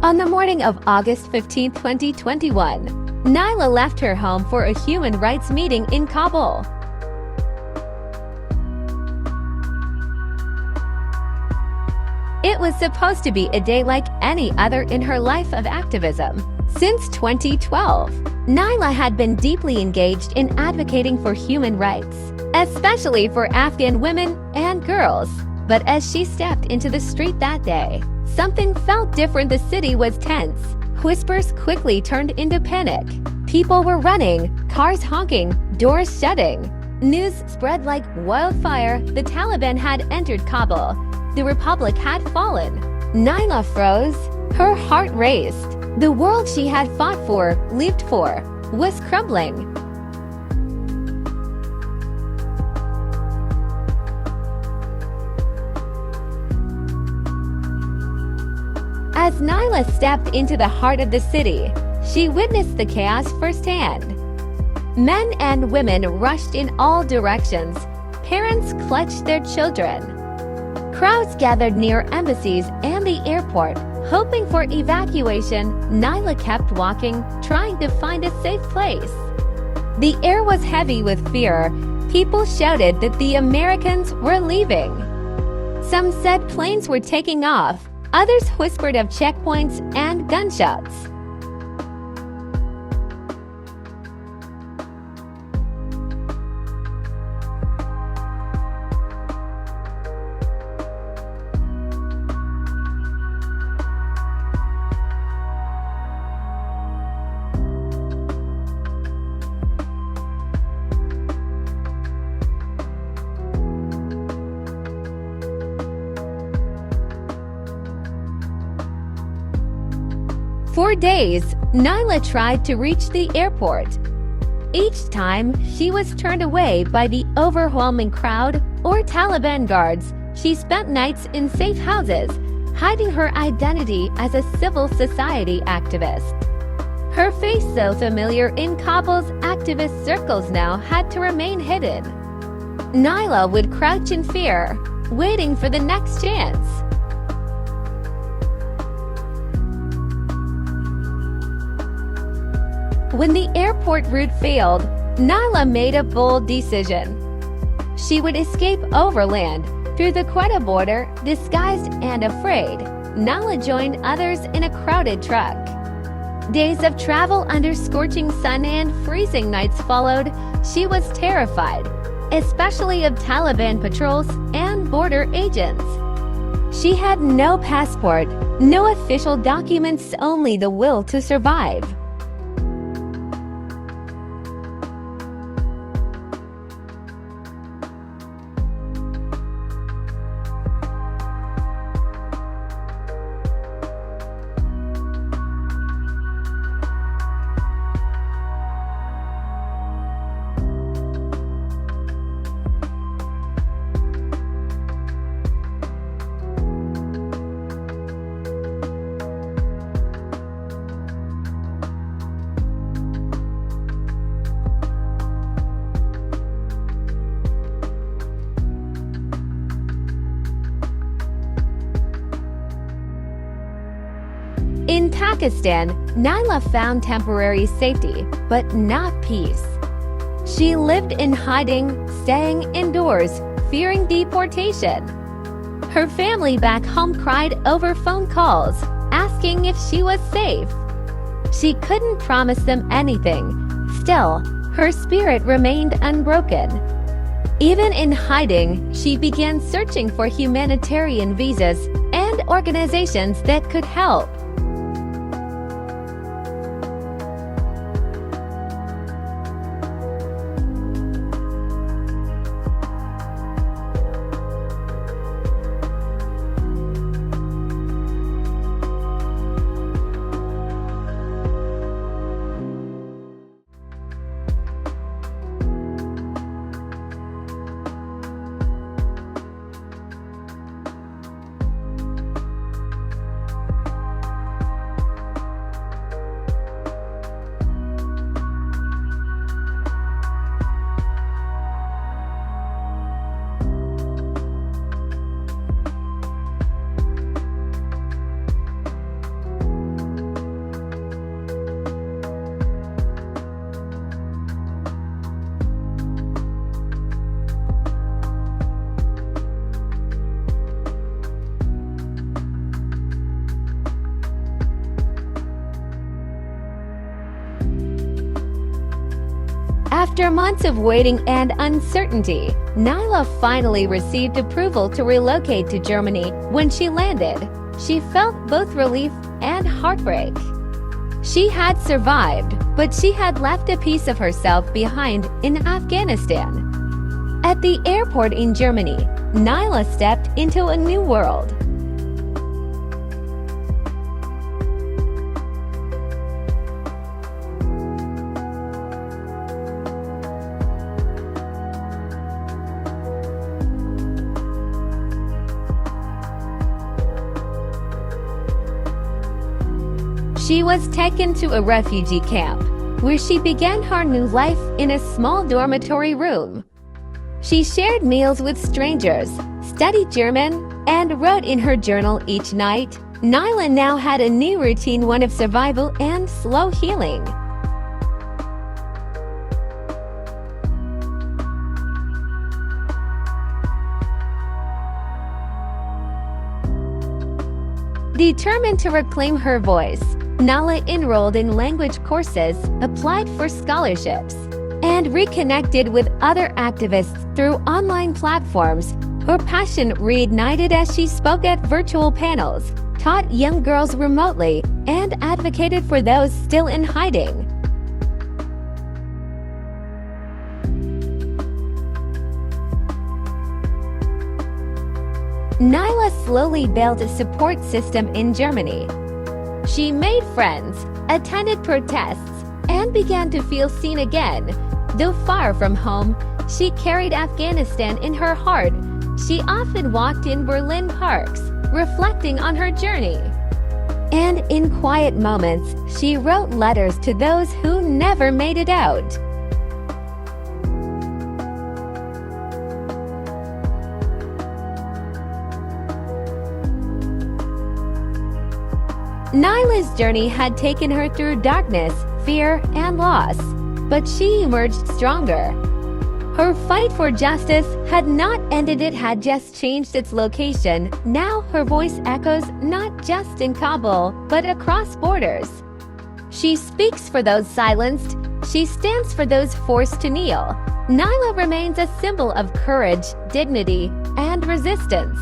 On the morning of August 15, 2021, Naila left her home for a human rights meeting in Kabul. It was supposed to be a day like any other in her life of activism. Since 2012, Naila had been deeply engaged in advocating for human rights, especially for Afghan women and girls. But as she stepped into the street that day, something felt different. The city was tense. Whispers quickly turned into panic. People were running, cars honking, doors shutting. News spread like wildfire. The Taliban had entered Kabul. The Republic had fallen. Naila froze. Her heart raced. The world she had fought for, lived for, was crumbling. As Naila stepped into the heart of the city, she witnessed the chaos firsthand. Men and women rushed in all directions. Parents clutched their children. Crowds gathered near embassies and the airport, hoping for evacuation. Naila kept walking, trying to find a safe place. The air was heavy with fear. People shouted that the Americans were leaving. Some said planes were taking off. Others whispered of checkpoints and gunshots. For days, Naila tried to reach the airport. Each time, she was turned away by the overwhelming crowd or Taliban guards. She spent nights in safe houses, hiding her identity as a civil society activist. Her face, so familiar in Kabul's activist circles, now had to remain hidden. Naila would crouch in fear, waiting for the next chance. When the airport route failed, Naila made a bold decision. She would escape overland through the Quetta border, disguised and afraid. Naila joined others in a crowded truck. Days of travel under scorching sun and freezing nights followed. She was terrified, especially of Taliban patrols and border agents. She had no passport, no official documents, only the will to survive. In Pakistan, Naila found temporary safety, but not peace. She lived in hiding, staying indoors, fearing deportation. Her family back home cried over phone calls, asking if she was safe. She couldn't promise them anything. Still, her spirit remained unbroken. Even in hiding, she began searching for humanitarian visas and organizations that could help. After months of waiting and uncertainty, Nyla finally received approval to relocate to Germany. When she landed, she felt both relief and heartbreak. She had survived, but she had left a piece of herself behind in Afghanistan. At the airport in Germany, Nyla stepped into a new world. She was taken to a refugee camp, where she began her new life in a small dormitory room. She shared meals with strangers, studied German, and wrote in her journal each night. Nyla now had a new routine, one of survival and slow healing. Determined to reclaim her voice, Nyla enrolled in language courses, applied for scholarships, and reconnected with other activists through online platforms. Her passion reignited as she spoke at virtual panels, taught young girls remotely, and advocated for those still in hiding. Nyla slowly built a support system in Germany. She made friends, attended protests, and began to feel seen again. Though far from home, she carried Afghanistan in her heart. She often walked in Berlin parks, reflecting on her journey. And in quiet moments, she wrote letters to those who never made it out. Nyla's journey had taken her through darkness, fear, and loss, but she emerged stronger. Her fight for justice had not ended, it had just changed its location. Now her voice echoes not just in Kabul, but across borders. She speaks for those silenced. She stands for those forced to kneel. Nyla remains a symbol of courage, dignity, and resistance.